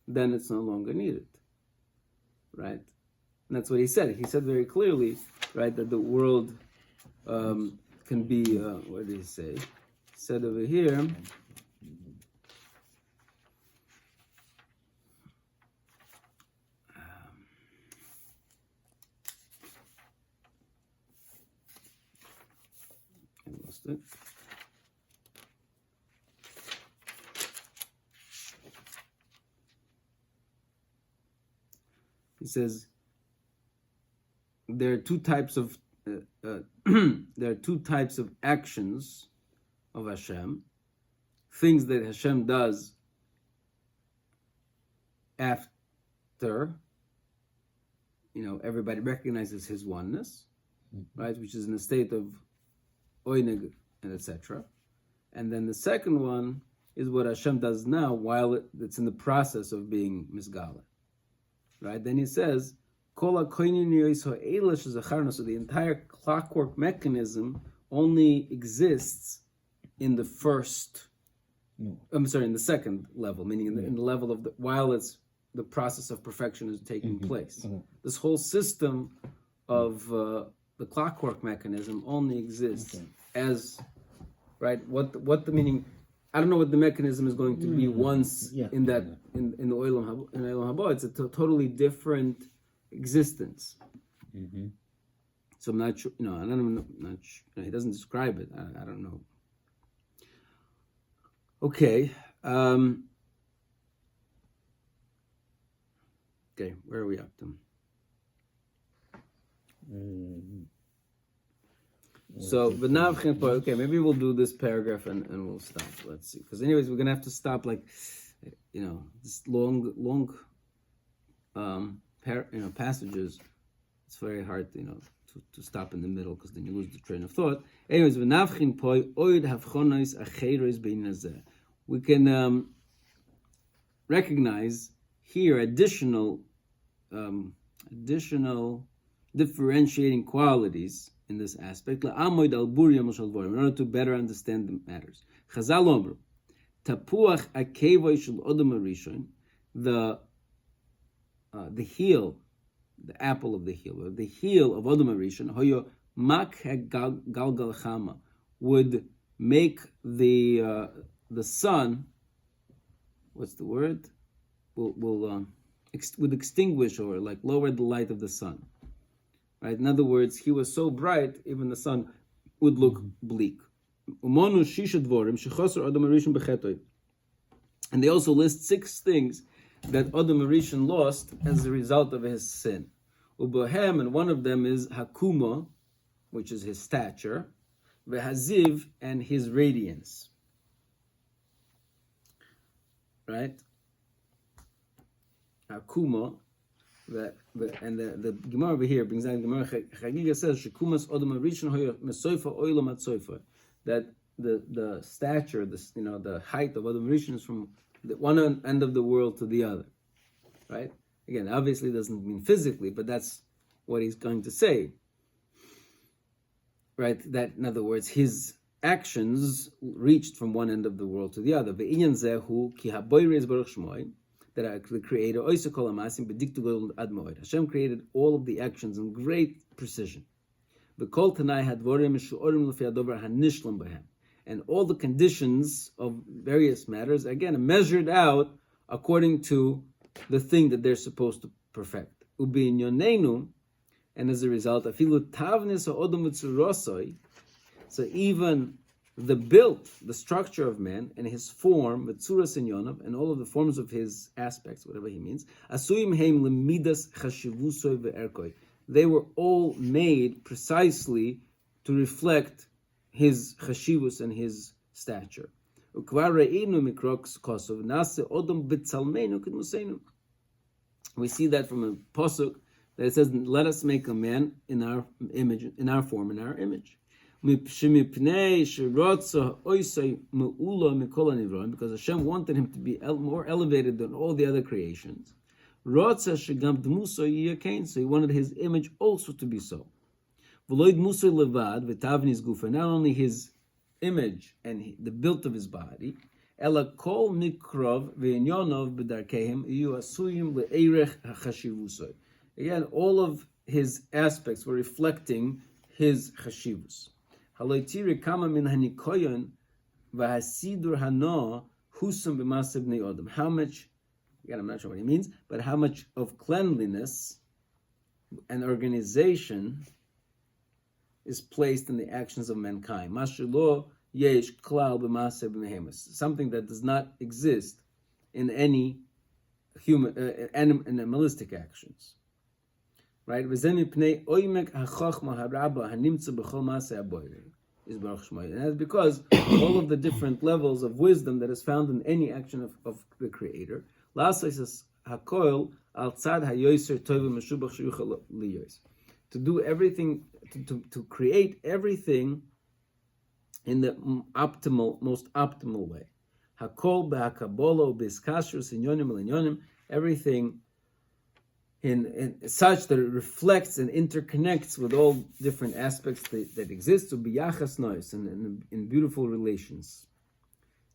then it's no longer needed. Right? And that's what he said. He said very clearly, right, that the world can be. What did he say? He said over here. I lost it. He says there are two types of actions of Hashem, things that Hashem does after everybody recognizes His oneness, right? Which is in a state of oineg and etc. And then the second one is what Hashem does now while it's in the process of being misgala. Right? Then he says, so the entire clockwork mechanism only exists in the in the second level, meaning in the level of while it's the process of perfection is taking place. This whole system of the clockwork mechanism only exists as, right? What the meaning? I don't know what the mechanism is going to be once in the Olam Haba. It's a totally different existence. So I'm not sure. I'm not sure. He doesn't describe it. I don't know. Okay. Okay. Where are we up to? So, okay, maybe we'll do this paragraph and we'll stop. Let's see. Because anyways, we're going to have to stop this long passages. It's very hard, to stop in the middle because then you lose the train of thought. Anyways, we can recognize here additional differentiating qualities in this aspect, in order to better understand the matters. Chazal Omru, tapuach akevoi shel odom harishon, the heel, the apple of the heel, or the heel of odom harishon, hoyo mak galgal chama, would make the sun. What's the word? Would extinguish or lower the light of the sun. Right? In other words, he was so bright, even the sun would look bleak. And they also list 6 things that Adam Harishon lost as a result of his sin. And one of them is Hakuma, which is his stature, Vehaziv, and his radiance. Right? Hakuma. And the Gemara over here brings down Gemara Chagiga says Shekumas Odom Harishon Hoya Mesoifa Oilam Atsoifa, that the stature, the height of Odom Harishon is from the one end of the world to the other, right? Again, obviously it doesn't mean physically, but that's what he's going to say, right? That in other words, his actions reached from one end of the world to the other. Ve'inyan zehu ki haboyre is baruch shmoi, that the Creator, Hashem created all of the actions in great precision. V'kol tanai hadvorim shu'orim l'fi hadover hanishlam b'hem. And all the conditions of various matters, again, are measured out according to the thing that they're supposed to perfect. U'b'inyonenu, and as a result, afilu tavnis ha'odom v'tzurosoi, so even the built, the structure of man, and his form, v'tzuras inyonav, and all of the forms of his aspects, whatever he means, asuyim heim lemidas chashivusoi ve'erkoi. They were all made precisely to reflect his chashivus and his stature. Ukvar re'inu mikroks kosov nase odom b'tzalmeinu k'dmusenu. We see that from a pasuk that it says, "Let us make a man in our image, in our form, in our image." Because Hashem wanted him to be more elevated than all the other creations. So he wanted his image also to be so. Not only his image and the build of his body, again, all of his aspects were reflecting his chashivus. How much, again, I'm not sure what he means, but how much of cleanliness and organization is placed in the actions of mankind. Something that does not exist in any human animalistic actions. Right? And that's because all of the different levels of wisdom that is found in any action of the Creator, to do everything, to create everything in the most optimal way. Everything in such that it reflects and interconnects with all different aspects that exist, to be yachas nois, in beautiful relations.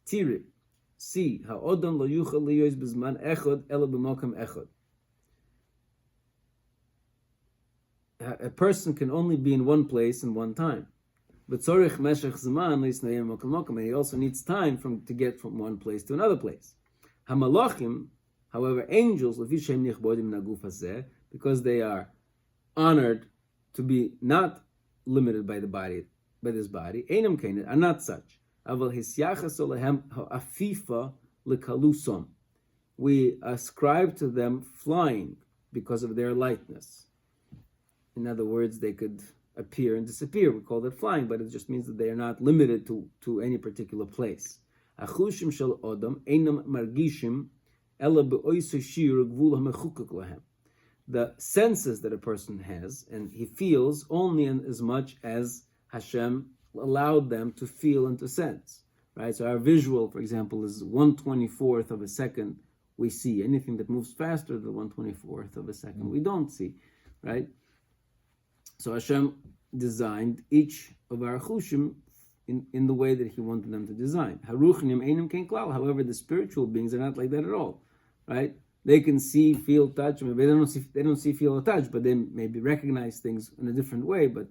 Tiri, see how odom lo yuchal liyos bizman echod ela b'mokam echod. A person can only be in one place in one time. But tzorich meshech zman leisnayim mokam mokam, and he also needs time to get from one place to another place. Hamalachim, however, angels, because they are honored to be not limited by this body, are not such. We ascribe to them flying because of their lightness. In other words, they could appear and disappear. We call that flying, but it just means that they are not limited to any particular place. The senses that a person has, and he feels only in as much as Hashem allowed them to feel and to sense. Right? So our visual, for example, is 1/24th of a second we see. Anything that moves faster than 1/24th of a second we don't see. Right? So Hashem designed each of our chushim in the way that he wanted them to design. However, the spiritual beings are not like that at all. Right? They can see, feel, touch. Maybe they don't see, feel, or touch, but they maybe recognize things in a different way, but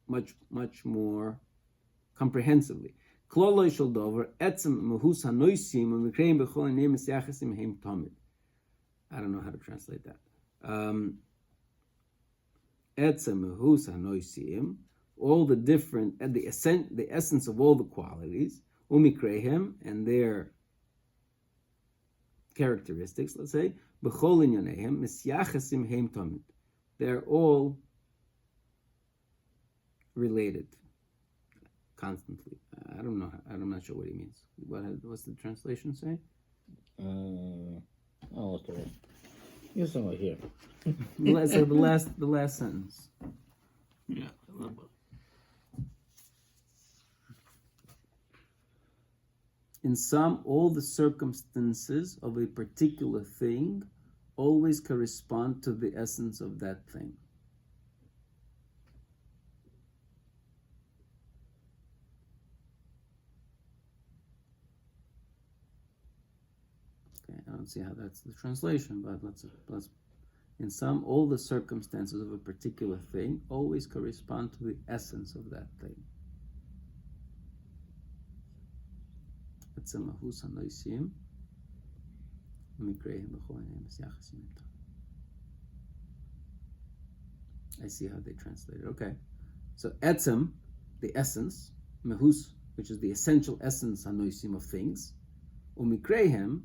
much, much more comprehensively. I don't know how to translate that. All the different, the essence of all the qualities, and their characteristics, let's say, they're all related constantly. I don't know. I'm not sure what he means. What's the translation say? Okay. You're somewhere here. The last sentence. Yeah. In sum, all the circumstances of a particular thing always correspond to the essence of that thing. Okay, I don't see how that's the translation, but let's In sum, all the circumstances of a particular thing always correspond to the essence of that thing. I see how they translate it. Okay. So etzem, the essence, mehus, which is the essential essence hanoisim of things, umikrehem,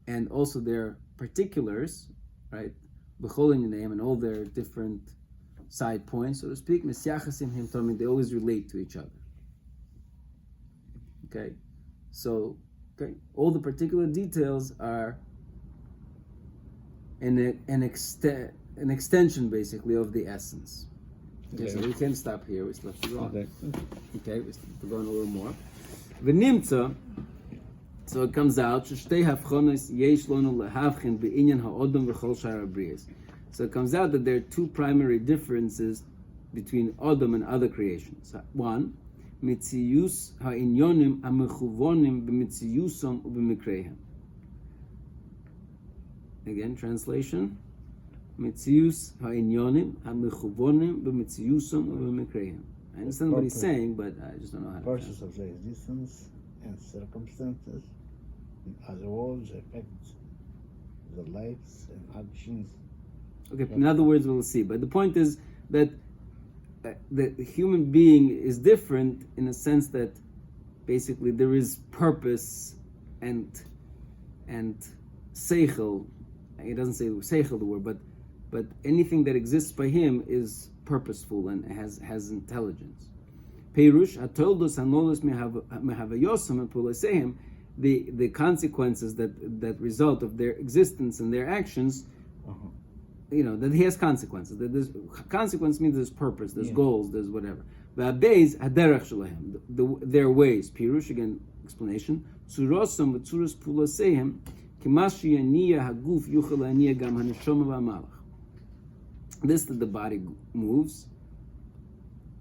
and also their particulars, right? B'chol name and all their different side points, so to speak. Misyachasim him tomim, they always relate to each other. Okay, so all the particular details are an extension, basically, of the essence. Okay, so we can't stop here. We still have to go on. Okay, we still have to go on a little more. V'nimtza, so it comes out. Shtei havchonos yesh lonu lehavchin be'inyan ha'odom v'chol shar habriyos. So it comes out that there are two primary differences between Odom and other creations. One, mitzius ha'inyonim amechuvonim b'mitziusom u'b'mikreihem. Again, translation. Mitzius ha'inyonim amechuvonim b'mitziusom u'b'mikreihem. I understand what he's saying, but I just don't know how to Process of the existence and circumstances, in other words, affect the lives and actions. Okay, in other words, we'll see. But the point is that the human being is different in a sense that basically there is purpose and seichel. He doesn't say seichel the word, but anything that exists by him is purposeful and has intelligence. Peirush atoldos hanolos mehavayosam and pulasehim, the consequences that result of their existence and their actions. That he has consequences. That there's consequence means there's purpose, there's goals, there's whatever. V'abeis haderech shelahem, their ways. Pirush, again, explanation. Tzurosam v'tzuros pulasehim kimashi yaniya haguf yuchel yaniya gam haneshama v'amalach. This that the body moves.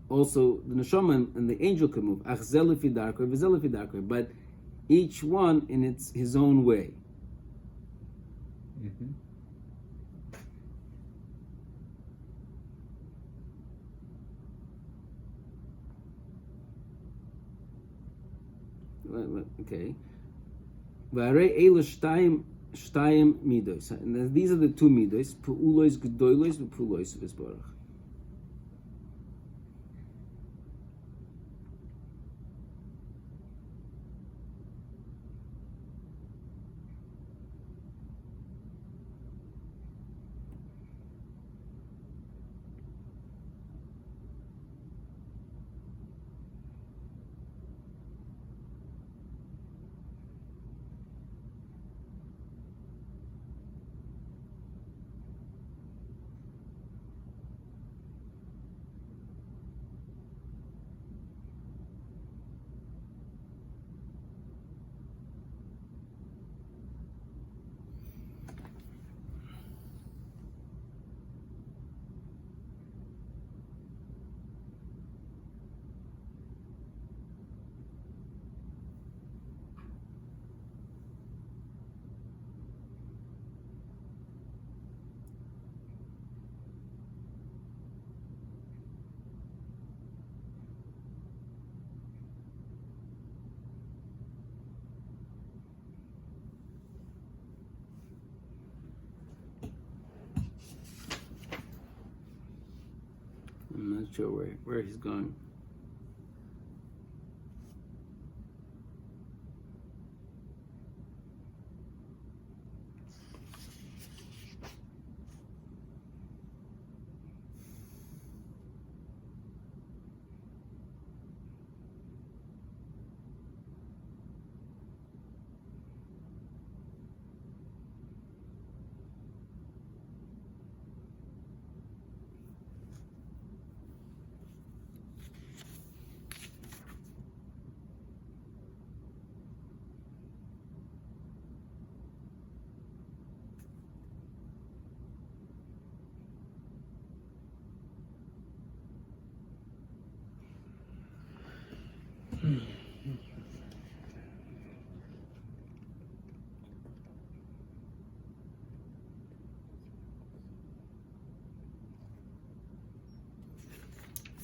Also, the neshama and the angel can move. Ach zel lefi darkei v'zel lefi darkei, but each one in his own way. Mm-hmm. Okay. Shtayim midos. And these are the two midos. Pu'ulois gedolos v'pu'ulois v'sborach. I'm not sure where he's going.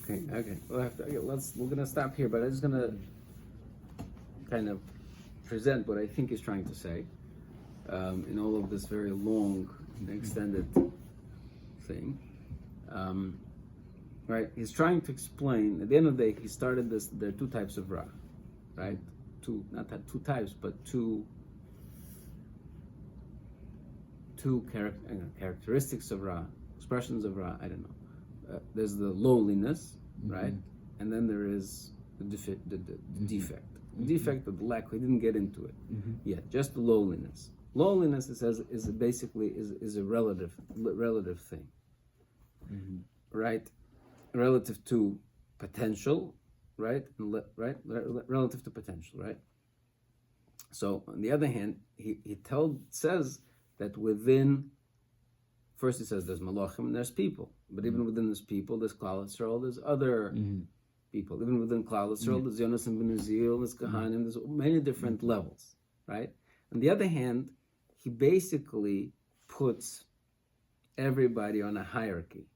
Okay. We're gonna stop here, but I'm just gonna kind of present what I think he's trying to say in all of this very long and extended thing. Right? He's trying to explain. At the end of the day, he started this. There are two types of ra, right? Not two types, but two characteristics of ra, expressions of ra. I don't know. There's the lowliness, right? And then there is the defect. The defect of the lack. We didn't get into it yet. Just the lowliness. Lowliness, it says, is basically a relative thing, right? Relative to potential, right? Relative to potential, right? So on the other hand, he says that within. First, he says there's malachim and there's people, but even within this people, there's Klal Yisrael, there's other people. Even within Klal Yisrael, there's Yonas and Ben Uzziel, there's Kahanim, there's many different levels, right? On the other hand, he basically puts everybody on a hierarchy,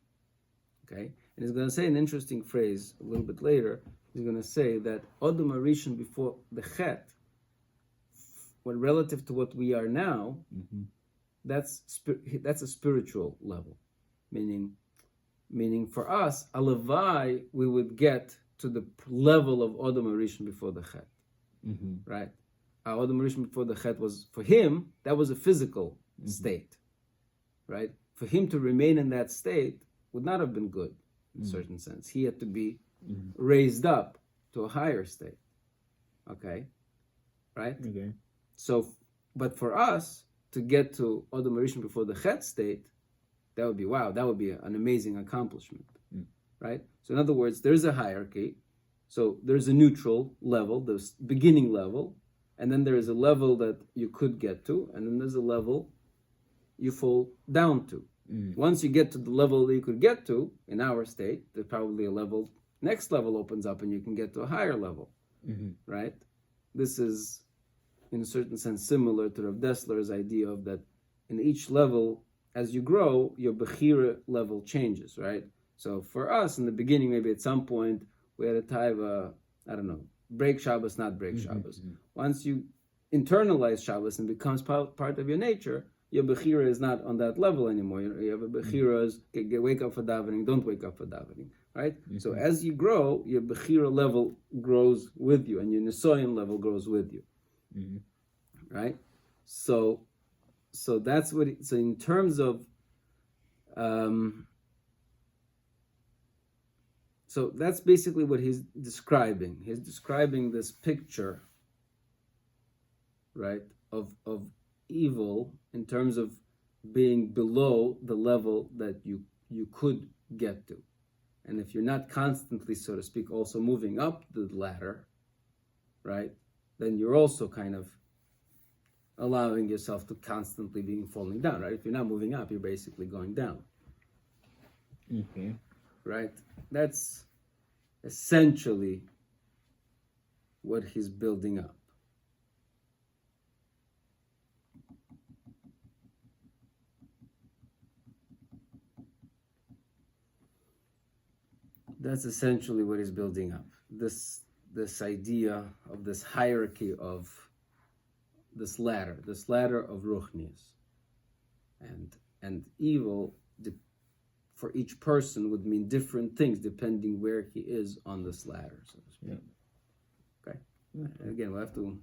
okay? And he's going to say an interesting phrase a little bit later. He's going to say that Odom Arishon before the Chet, when relative to what we are now, that's a spiritual level, meaning for us, alavai, we would get to the level of Odom Arishon before the Chet, right? Our Odom Arishon before the Chet was, for him, that was a physical state, right? For him to remain in that state would not have been good, in a certain sense. He had to be raised up to a higher state, okay? Right? Okay. So, but for us, to get to Odom Arishon before the Chet state, that would be an amazing accomplishment, right? So in other words, there's a hierarchy. So there's a neutral level, the beginning level, and then there is a level that you could get to, and then there's a level you fall down to. Once you get to the level that you could get to, in our state, there's probably a level, next level opens up and you can get to a higher level, right? This is, in a certain sense, similar to Rav Dessler's idea of that in each level, as you grow, your Bechira level changes, right? So for us, in the beginning, maybe at some point, we had a taiva, break Shabbos, not break Shabbos. Once you internalize Shabbos and becomes part of your nature, your Bechira is not on that level anymore. You have a Bechira as wake up for davening, don't wake up for davening, right? So as you grow, your Bechira level grows with you, and your Nisoyan level grows with you. Right? So that's what. So in terms of, so that's basically what he's describing. He's describing this picture, right, of evil in terms of being below the level that you could get to, and if you're not constantly, so to speak, also moving up the ladder, right, then you're also kind of allowing yourself to constantly being falling down, right? If you're not moving up, you're basically going down. Okay. Right? That's essentially what he's building up. That's essentially what he's building up. This idea of this hierarchy of this ladder of ruchnius, and evil for each person would mean different things depending where he is on this ladder, so to speak. Okay. And again, we'll have to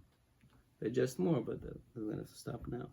digest more, but we're going to stop now.